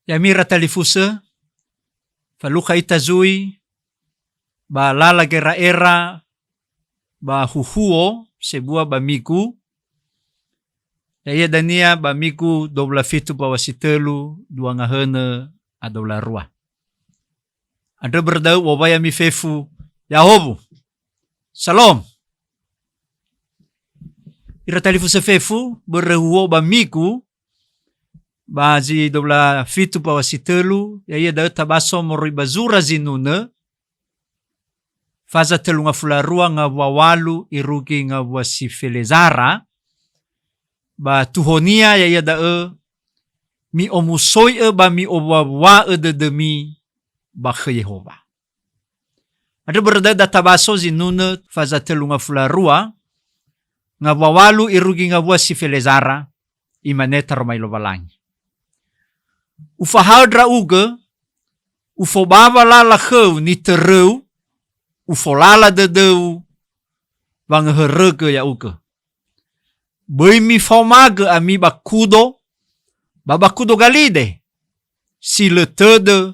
Yamira talifusa, faluka itazui, ba lalagera era, ba huhuo, sebuah ba miku, Yaya dania ba miku 27 bawasitelu, 2 ngahana, adola rua. Ada berdau wabaya mi fefu, Yahobu, Salom. Ira talifusa fefu, berhuo ba miku, bazi 27 bawasitelu, yaya da tabaso morui bazura zinuna, faza telu ngafularua ngawawalu irugi ngawasifelezara, ba tuhonia yaya da mi omusoi ba mi owawa demi ba Yehova. Ada berda da tabaso zinuna faza telu ngafularua, ngawawalu irugi ngawasifelezara, imaneta romai lovalangi. Ufahadra uga, ufobaba lala kheu ni tereu, ufolala dedeu, wangherege ya uga. Boimi fomaga ami bakudo, babakudo galide, si letede,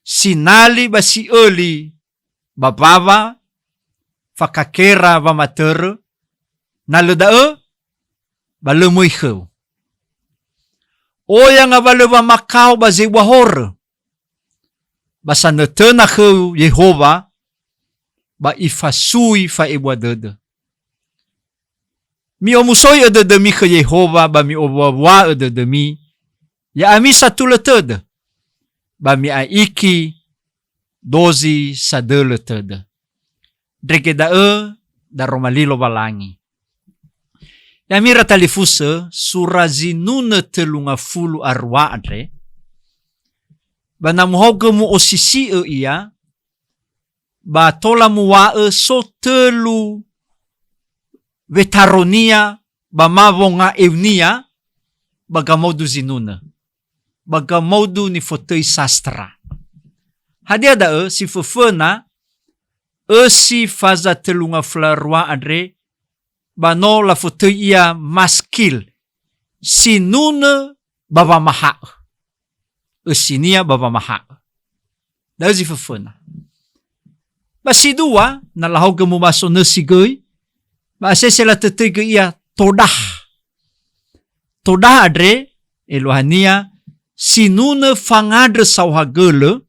si nali ba si eli, babava, fakakera vamatere, na ledae, balemoi kheu. Oya nga baleba makau ba zewahor. Basa netena kheu Yehova ba ifasui fa ibwadede. Mi omusoi demi ke Yehova ba mi owawa demi. Ya ami satu letede. Ba mi aiki dozi sadele tede. Dreke da romalilo balangi. Yamira talifusa surazinuna telunga fulu arwa adre. Banamuhoga mu osisi iya. Ba tola muwa so telu vetaronia ba mavonga evnia bagamodu zinuna. Bagamodu ni fotei sastra. Hadia da si fefena si faza telunga flarwa adre. Bano la foto ia maskil. Sinuna baba maha. Sinia baba maha. Dazi fefena. Basi dua, nalahoga mo maso nasigay. Basi sila tetiga ia todah. Todah adre, elohania, sinuna fangadre sauhagele,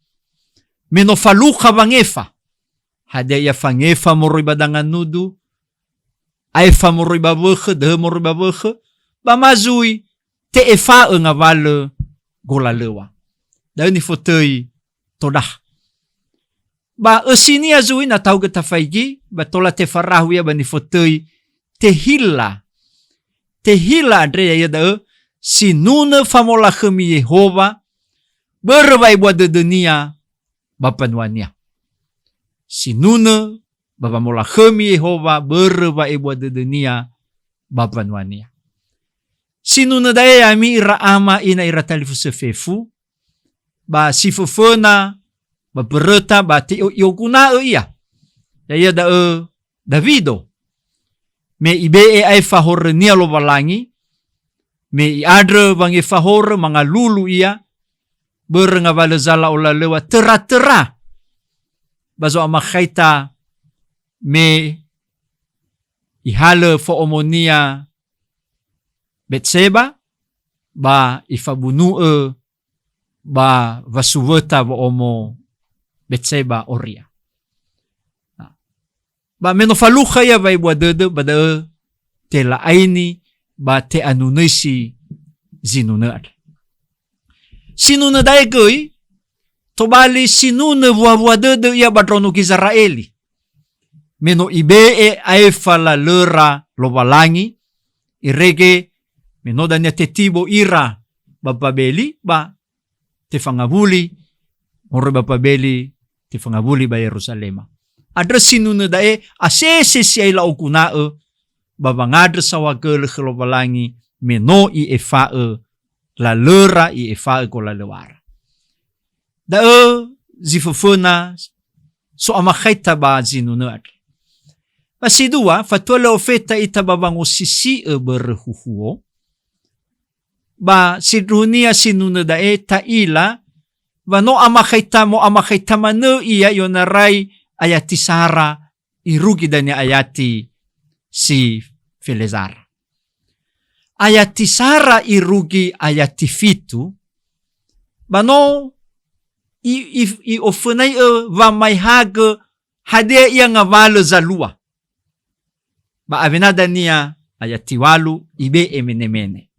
menofaluka vangefa. Hada ia fangefa moroy badangan nudu, ay famoroy babeke, de moroy babeke, bamazui, te efa nga vale golalewa. Dahil ni fotei todah. Ba esini azui na tau geta faigi, ba tola te farahu ya ba ni fotei te hila. Te hila adre ya da sinuna famola kemi Yehova, berbai buat de dunia bapanuania. Sinuna baba mola kemi Yehova berba ibu de dunia bapanuania. Sinuna daya ami ira ama ina ira talifusa fefu ba sifufuna ba bereta ba te yokuna iya. Daya da Davido me ibe ai fahor nia lo balangi me iadre bangi fahor mga lulu iya berenga vale zala ola lewa tera bazo amakhaita me ihale fo omonia Betseba ba ifabunu ba vasuweta wa omo Betseba oria. Ba menofaluka ya ba ibwadede ba te laaini ba te anunesi zinunad. Sinuna daegoy tobali sinuna buabwadede ya badrono Israeli. Meno ibe aifa la lera lobalangi irege menoda nya tetibo ira bababeli ba te fangabuli moro bababeli te fangabuli ba Yerusalema. Adre sinuna dae asese si ay laukunae babangadre sa wagele lobalangi meno i efae la lera i efae ko la lewara. Dae zifufuna so amakhaita ba zinuna adre. Pasidua, fatuala ofeta ita babango sisi berhuhuo. ba sidrunia sinuna dae taila ba no amakaita manu iya yonarai ayati Sara irugi dani ayati si Felezara. Ayati Sara irugi ayati fitu ba no i ofunai va mai haga hade iya ngavalo zalua. Ba avenada niya ayati walu ibe emenemene.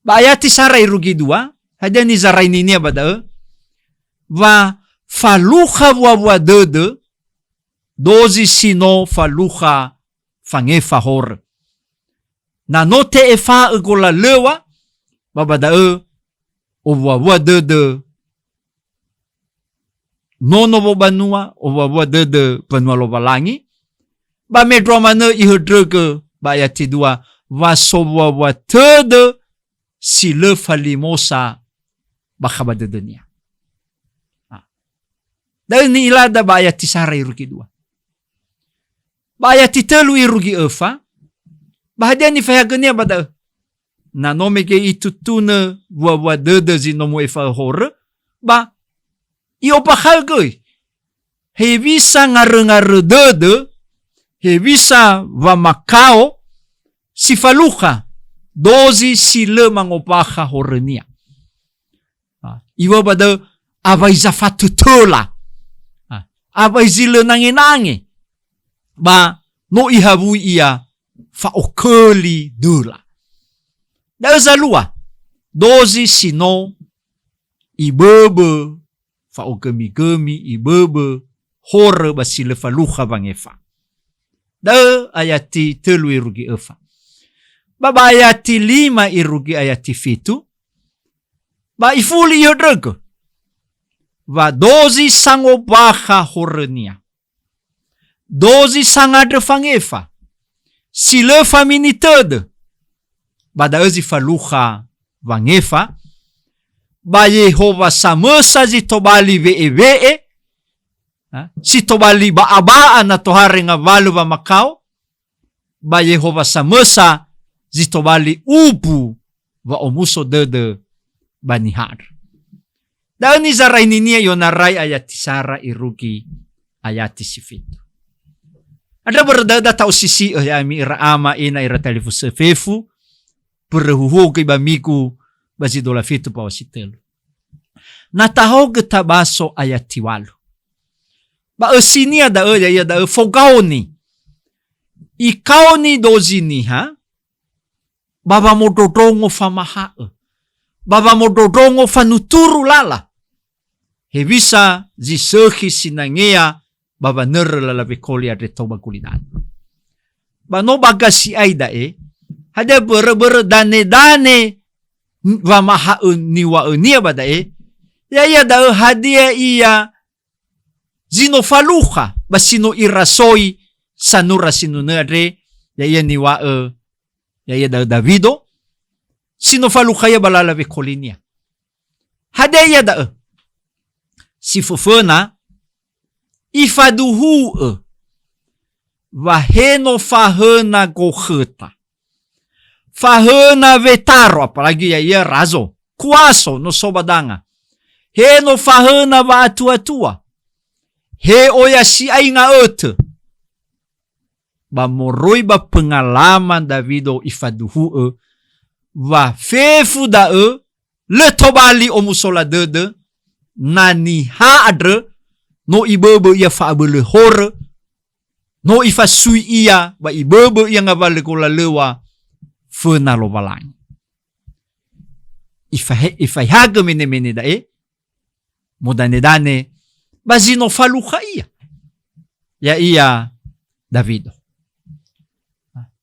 Ba ayati Sara irugi dua, hade ni zaraini niya bada va faluha wa dede dozi sino faluha fangefa hor. Na note efa gola lewa babada wa dede nono bo banua wa dede banua lo balangi ba medro mana ihedrege ba ayati dua va sowa wa tede si le falimosa ba khabade dunia. Dan ni ilada ba ayati Sara irugi dua. Ba ayati telu irugi efa ba hadia ni fayagania bada na nomege itutuna wa dede zinomo efa hore ba iopa halgoi he visa ngare dede he visa va makao si faluha dozi si le mangopaha horenia. Iwa bada avai zafatu tola avai zile nange ba no ihavu ia fa okeli dula. Da zalua dozi sino ibebe fa ogemi ibebe hore basile faluha bangefa. Da ayati telu irugi efa. Baba ayati 5 irugi ayati fitu. Ba ifuli yodrege. Va dozi sangobaha horenia. Dozi sangadre fangefa. Sile faminitede. Bada ezi faluha vangefa. Ba Yehova samesa zitobali vee. Sitobali ba na tohare nga valu va makao. Ba Yehova samesa zitobali upu va omuso dede banihar. Dan ni zarai ninia yonarai ayati Sara irugi ayati sifitu. Ada berdada tau sisi ami ira ama ina ira telefuse fefu perhuhugi bamiku bazidola fitu pa wasitelu. Natahog tabaso ayati walu. Ba esinia da ya da fogaoni. Ikaoni dozini ha. Baba mododongo famaha. Baba mododongo fanuturu lala. Hevisa zisehi sinangea baba nerla vekoli adre toba kulidan. Ba no bagasi aida hade bere dane va maha niwa nia bada ya da hadia iya zino faluha basino irasoi sanura sino nere ya niwa ya da Davido sino faluha ya balala vekolinia. Hade ya da si fufuna ifaduhu vaheno fahana goheta. Fahana vetaro, apalagi ya razo. Kuaso no sobadanga. Heno fahana va atua. He oya si ainga ete. Ba moroi ba pengalaman Davido ifaduhu va fefu da le tobali omusola dede nani haadre no ibebe ia faabele hore no ifasui ia ba ibebe ia ngavale kola lewa fena lo balang. Ifai haga mene da modane dane bazino faluha ia ia Davido.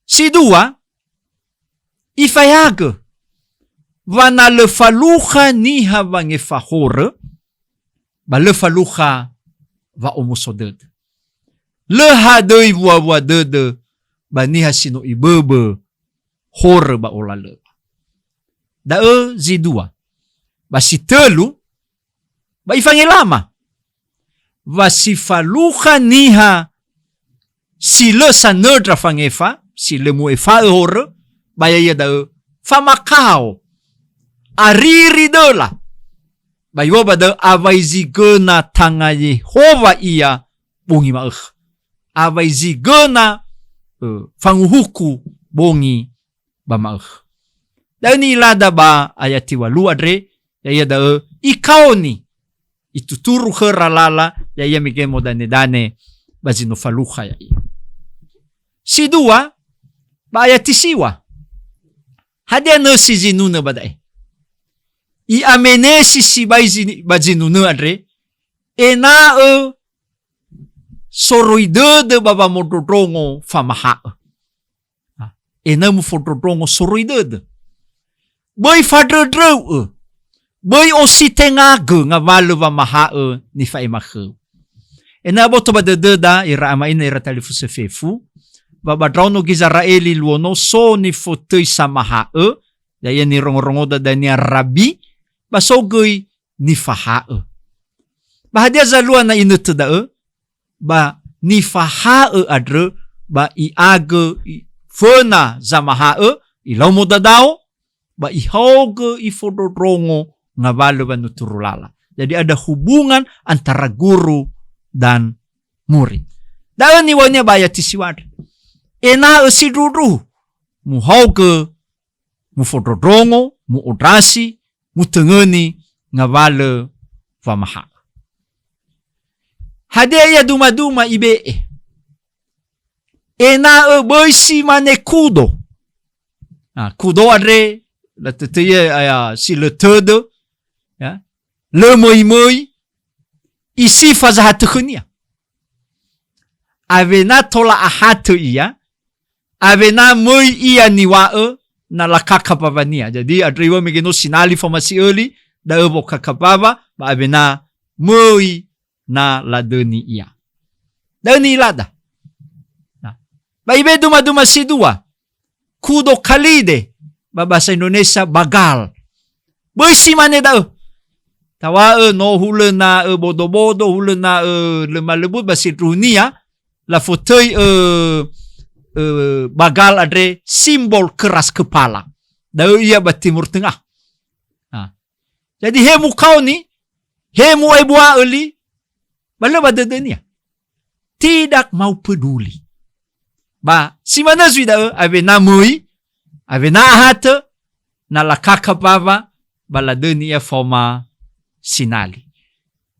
Si dua ifai haga vana le faluha niha vange fahore ba le faluha va omusodede. Le hadoi wa dede ba niha sino ibebe hore ba olale. Da zidua. Ba si telu ba ifange lama. Va si faluha niha si le sanedra fangefa, si le muefa hore ba ya da famakao ariri dela bayo bada avai zigena tanga Yehova ia bongi maeh avai zigena fanguhuku bongi ba maeh. Dan ni ilada ba ayati walu adre ya da ikao ni ituturu heralala ya migemo dane bazino faluha ya ia. Si dua ba ayati siwa hadia no si zinuna badai i amenesi si bazinuna adre ena soroide de baba mododrongo famaha ena mu fododrongo soroide de boy fadrodro boy ositengaga nga valu maha ni faimahe ena boto badada ira amaina ira talifu sefefu babadrono gizaraeli luono so ni fotoi samaha ya ni rongo-rongo da ni rabi basogoi ni faha ba hadia zalua na inut da ba ni faha adre ba iaga fona zamaha ilaw mo dadao ba ihoge ifododrongo nga valu ba nuturulala. Jadi ada hubungan antara guru dan murid. Dawan ni wanya ba ayati siwad ena siduru mu hoge mu fododrongo mu odrasi mu tengeni nga valu va maha. Hadia duma-duma ibe ena boisi mane kudo. Kudo adre la teteye si le tede ya le moi isi faza hatukhnia avena tola ahatu ia avena moi ia niwa na la kakapavania. Jadi adriwa megeno sinali formasi early da ebo kakapava ba avena moi na la deni ia deni lada ba ibe duma-duma si dua kudo kalide ba bahasa Indonesia bagal boisi mane da tawa no hule na bodo-bodo hule na lemah lembut basi dunia la fauteuil bagal adre simbol keras kepala da ia ba Timur Tengah. Jadi hemu kau ni hemu ebua eli bala badadania tidak mau peduli ba si mana sudah avena mui avena hata na la kakapava bala denia forma sinali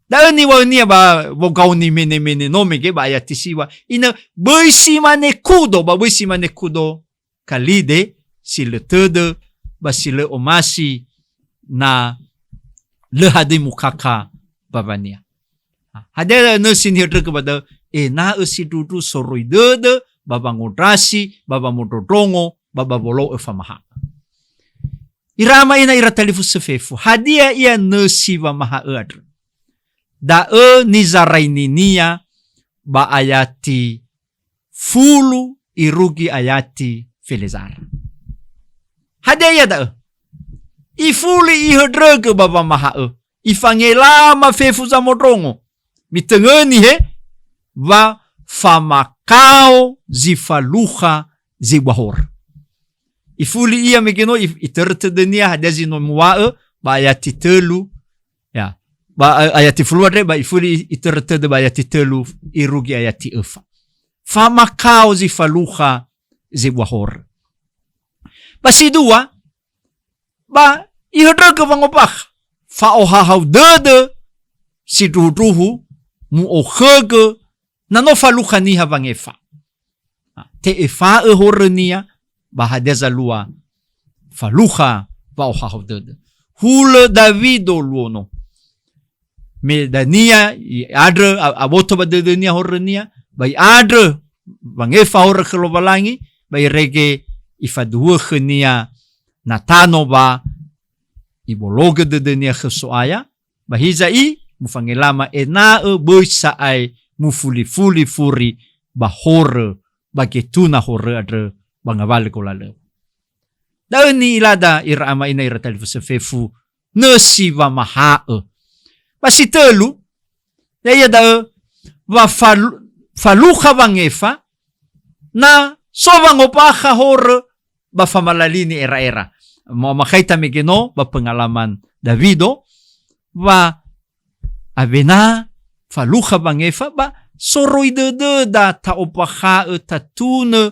dani wania ba bogauni mene no mege ba ayatisiwa ina boisi mane kudo kalide si le tede ba si le omasi na le hadi mukaka babania. Hadera no sinir kepada ena usi dudu soroi dede baba ngodrasi baba mododrongo baba bolo famaha. Irama ina ira talifu sefefu hadia ia no siwa maha adr da nizaraini nia ba ayati fulu irugi ayati felezar hadia ia da ifuli ihedrege baba maha ifangela ma fefu za modrongo mitengeni he va famakao zifaluha zibahor ifuli ia megeno iterte denia hadazi no muwa ba ayati telu ya ba ayati fulware ba ifuli iterte de ba ayati telu irugi ayati efa famakao zifaluha zibahor basi dua ba ihedrege vangopah fa ohahau dede si duduhu mu ohege na no faluha ni havangefa te efa horenia bahadeza lua faluha va ohahau dede hule Davido luono me dania i adre aboto ba denia horenia bai adre vangefa hore kelobalangi bai rege ifadua khenia natano ba ibologe de denia khesoaya bahiza i mufangelama ena boisa ai mufuli furi bahore bagetuna hore adre bangavale kolale dauni ilada irama ina ira talfusefefu nesiva maha basi telu ya da va faluha vangefa na sova ngopaha hore ba famalalini era Mo makita mi Ginoo ba pengalaman Davido ba abena faluha bangefa ba soroy da taopaka tatuna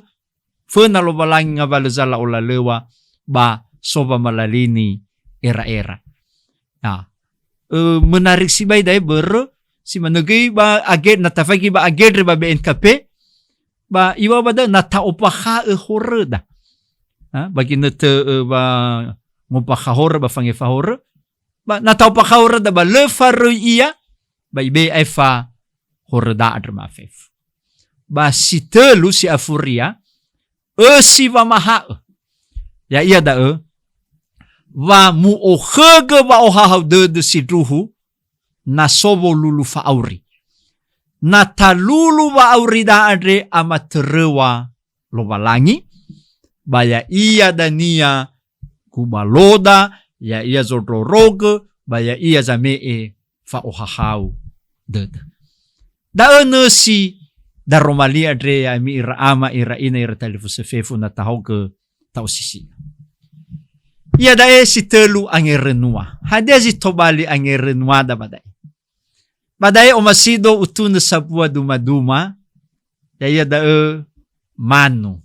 fena lo balang nga balazala o lalewa ba soba malalini era-era. Menarik si bay day si managay ba aged natafagi ba aged ba BNKP ba iwa ba da nataopaka horre da. Bagi nete ba ngupaka horre ba fangefa horre ba nataopaka horre da ba lefaru iya ba ibe efa horre da adrma fef. Ba si telu si afuria si va maha ya iya da va mu ohege ba ohahaw de si druhu na sobo lulu fa auri na talulu ba auri da adre amaterewa lo balangi ba ya iya da nia kubaloda ya iya zodroroge ba ya iya zamee fa ohahaw de da si da romali adre ya mi ira ama ira ina ira talifu sefefu na tahaw ke tau sisi. Ia dae si telu ang irenua. Hadia si tobali ang irenua da badai. Badai omasido utuna sabua duma-duma. Ia dae manu.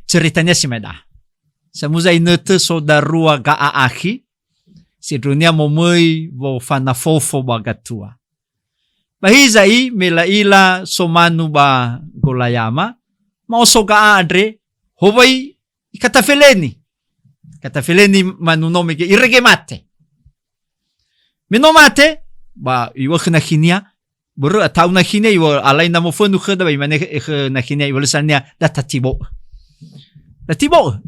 Ceritanya si meda. Samuza inete sodarua gaaahi. Si dunia momoi vo fanafofo bagatua. Bahizai melaila somanu ba golayama. Mauso gaadre. Hobay katafeleni manunome ke irege mate minomate ba iwa khna khinia buru atau na khinia iwa alai na mo fonu khada ba imane na khinia iwa lesania datatibo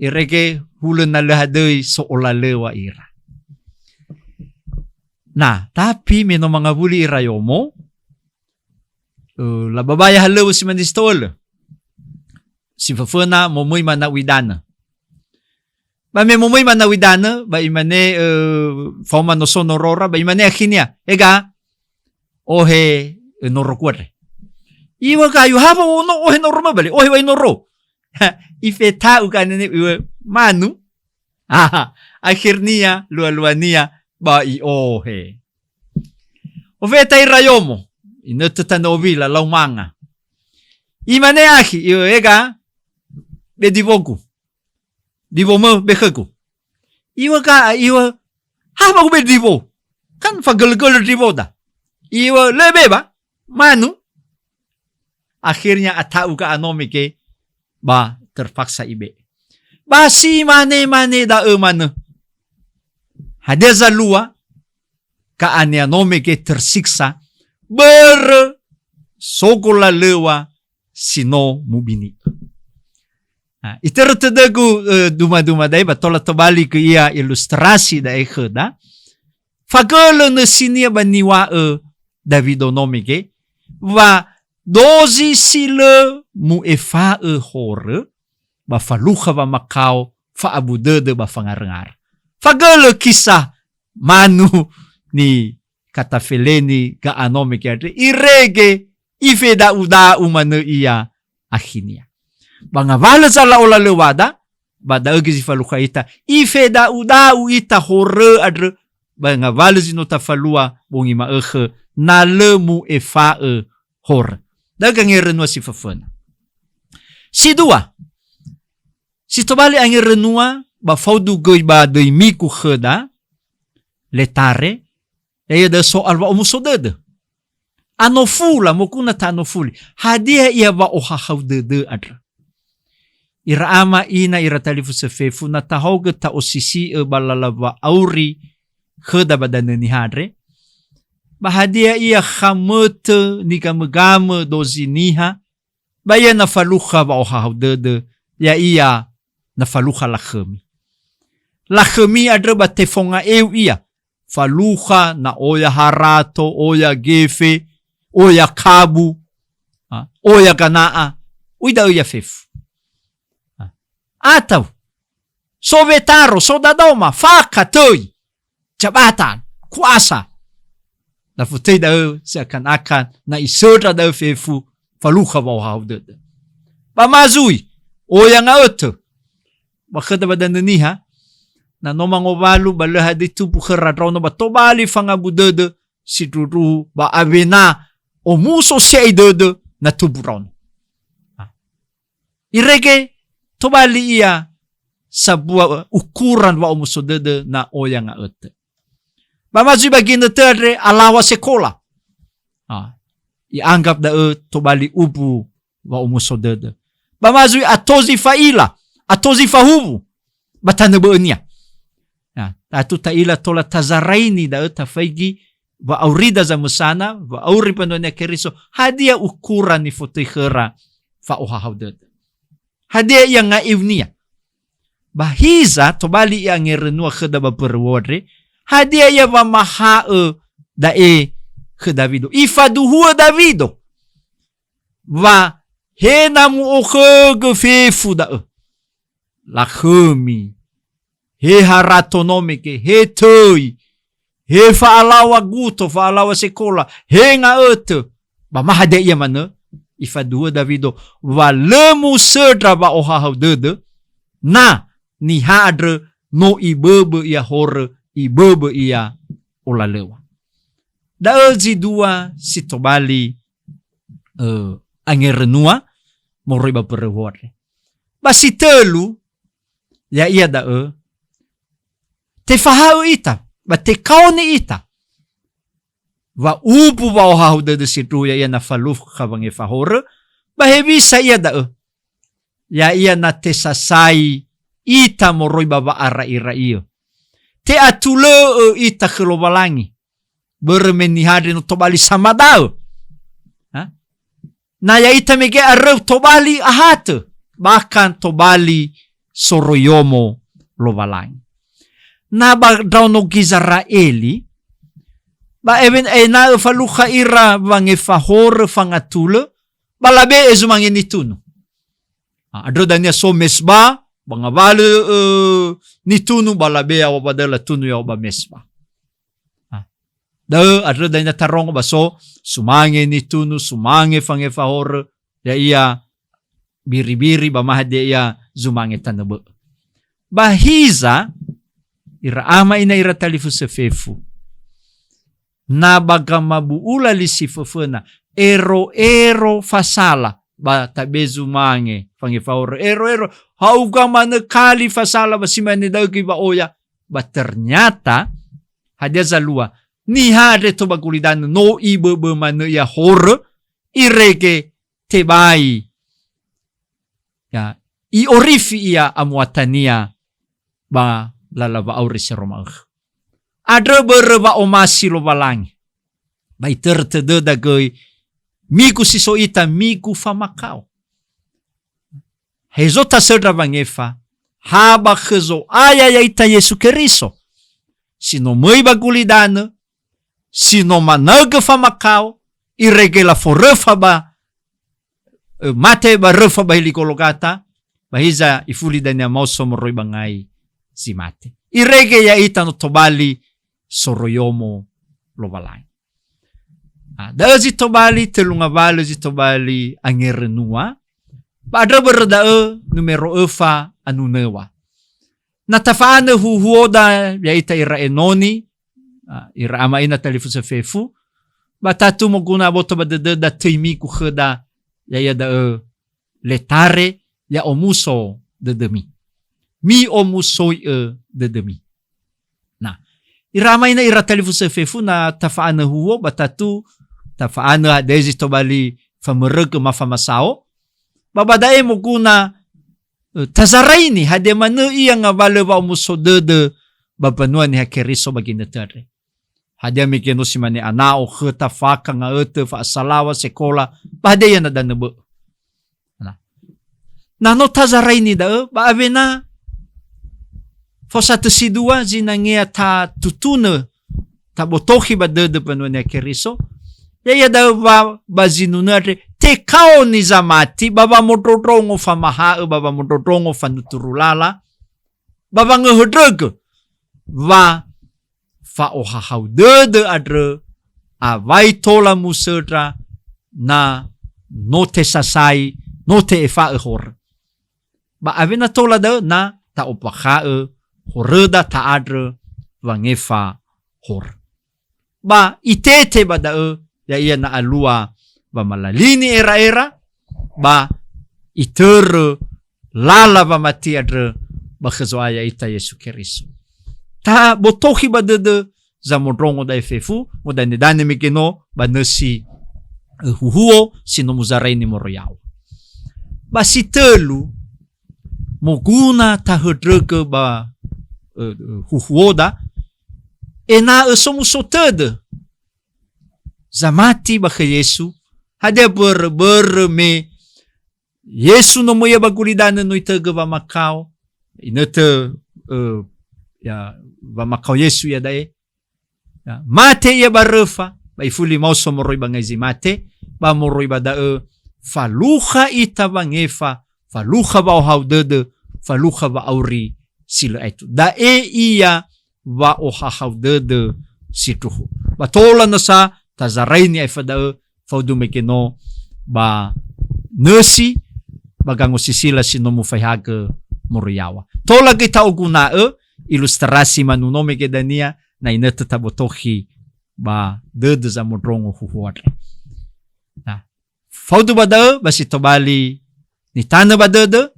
irege hulen na lehadei so olalewa ira. Nah tapi mino mga buli irayomo la babaya halew si mandistol si fafuna momoy manawidana. Ba me momoy manawidana ba imane foma no sonorora ba imane akhinia ega ohe norokware. Iwa kayu hapa no ohe noroma bali ohe wa noro. Ifeta ukanene iwa manu. Akhirnya lualuania ba i ohe. Ofeta irayomo inatanovila laumanga. Imane ahi iwa ega bedivoku. Divomo beheku. Iwa hapa ku bedivo. Kan fagel-gel divo da. Iwa lebe ba manu. Akhirnya atau ka anomike ba terpaksa ibe. Ba si mane da manu. Hadeza lua ka anomike tersiksa sokola lewa sino mubini. Iterutadagu duma-duma dai batola tobali ke ia ilustrasi da ekheda. Fagolo na sinia baniwa Davido nomike va dozi sile mu efa hore ba faluha ba makau fa abudede ba fangar-ngar. Fagolo kisah manu ni katafeleni ga anomike ade irege ifeda uda umane iya akhinia. Bangavala sa laola lewada, bada agi si faluka ita, ifeda uda ita hore adre, bangavala si nota falua, bungi maekhe, na lemu efa hore. Dagang irenua si fafuna. Si dua, si tobali ang irenua, ba faudu goy ba doy miku kheda, letare, ya da soal ba umusodede. Anofula, mukuna ta anofuli, hadia iya ba ohahaw dede adre. Ira ama ina ira talifu sefefu na tahawga ta osisi balalava auri kheda badana ni hadre. Bahadia ia khamete ni kamagame dozi niha. Baya na faluha ba ohahawdede ya iya na faluha lakhemi. Lakhemi adre ba tefonga iya. Faluha na oya harato, oya gefe, oya kabu, oya ganaa, uida oya fefu. Atau sovetaro, sodadoma, faca, toy, jabatan, kuasa. Lafutay daw seakan-akan na isodra daw fefu faluha ba hawdede. Pamazuy, oya nga oto, bakada badananiha na no mangovalu balaha di tupu kharadraw no ba tobali fangabudede si Dudu ba avena o muso siya idede na tubu raw no. Irege tobali iya sa buah ukuran wa umusodede na oya nga ete. Bamazui bagina terdre alawa sekolah. Ianggap da tobali ubu wa umusodede. Bamazui atozi faila, atozi fahubu, batana beenya. Tatu taila tola tazaraini da tafaigi wa aurida za musana, wa auri panonya keriso, hadia ukuran ni fotikhera fa ohahaudede. Hadia yang nga ivnia. Bahiza tobali yang ngerenua kheda baperwodre, hadia ya wa maha da ke Davido. Ifaduhua Davido. Va hena mu okhe fefu da la khemi. He haratonomike, he toi, he faalawa guto, faalawa sekolah, he nga ete. Ba mahade iya mana? Ifaduhua Davido. Va lemu sedra ba ohahaw dede. Na ni hadre no ibebe ia hore, ibebe ia olalewa. Daelzi dua si tobali angerenua moriba perewore. Basi telu ya ia te fahau ita, ba te kaoni ita. Va ubu ba ohau de situ ya ia na faluf kabange fahore, ba hebisa ia ya ia na te sasai ita moriba ba ara ira iyo. Te atule ita kelobalangi. Bermenihari no tobali samadao. Na ya ita mege arrew tobali ahate. Bahkan tobali soroyomo lobalangi. Na ba daw no Gizraeli. Ba even na faluha ira bange fahor fangatule. Balabe ezumange nituno. Adro danya so mesba. Bangabale nituno balabe awabadala tuno ya oba mesba. Adro dahil natarong baso, sumange ni tuno, sumange fange fahor, ya iya biri-biri bamahade iya zumange tanabe. Bahiza, iraama ina iratalifu sefefu, na bagamabuula li si fefena, ero fasala, ba tabe zumange fange fahor, ero, hauga manekali fasala, basimane dagi ba oya, ba ternyata, hadia zalua, ni hade to bagulidan no ibebe mana ya hor irege tebai ya I orifi ia amuatania ba lalaba auri seromag adre berba omasi lo balang bai tertede dagoi miku sisoita miku famakau hezota sedra bangefa haba khezo aya ya ita Yesu Keriso sino moi bagulidane sino managa famakau iregela forefa ba mate ba refa ba hilikologata bahiza ifuli dania mauso moroi bangai si mate irege ya ita no tobali soroyomo lobalai da zi tobali telunga bale zi tobali angerenua pada berda numero efa anunewa natafane huoda ya ita ira enoni ira ama ina talifu sa fefu batatu mo guna boto badede da teimi ku kheda ya da letare ya omuso de demi mi omuso de demi na ira ama ina ira talifu sa fefu na tafaana huo batatu tafaana dezi tobali famereg mafamasao babadae mo guna tazaraini hade manu iya nga bale ba omuso de babanua ni hakeriso baginetare hadia mikeno si mane anao kheta faka nga ete fa salawa sekolah bahade yana danebe na no tazarai ni da ba avena fosa tesidua zinangea ta tutune ta botohi ba de panone keriso ya da ba zinunare te kao ni zamati baba mototrongo fa maha baba mototrongo fa nuturulala baba ngehedreg va fa ohahau de adre avai tola musedra na no te sasai no te efa ehor ba avena tola de na ta opakae horeda ta adre vangefa hor. Ba itete badae ya ia na alua ba malalini era-era ba itere lala ba mati adre ba kezoaya ita Yesu Keriso. Ta botohi badede za modrongo da efefu modane dane mikino ba nesi huhuo sino muzaraini moroyao. Ba si telu moguna ta hedrege ba huhuoda ena somusotede zamati ba ke Yesu hade ber me Yesu no moya bagulidane no itege ba makao inete ya ba makao Yesu ya dae ya, mate ya barefa ba ifuli mauso moroi bangazi mate ba moroi badae faluha ita bangefa faluha ba haudede faluha ba auri sila itu dae iya ba haudede situhu batola nasa tazaraini ay fadae faudumekeno ba nesi bagango sisila sinomu fayhage moriyawa tola kita ogunae ilustrasi manunome kedania na inete tabotohi ba dede za modrongo huhuare. Nah, faudu badae basi tobali ni tane badede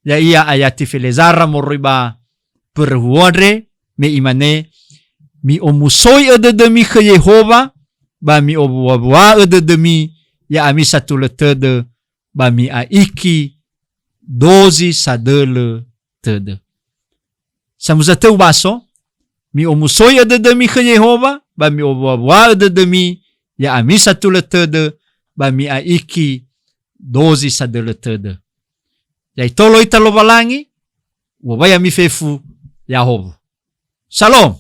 ya iya ayati filezara moriba perhuare me imane mi omusoi edede mi ke Yehova ba mi obuwa edede mi ya ami satuletede ba mi aiki dozi sadele tede. Samuzateu baso mi omusoi edede mi ke Yehova ba mi obuwa edede mi ya ami satuletede ba mi aiki dozi sadele tede. Ya itolo italo balangi wabaya mi fefu Yahovu. Shalom.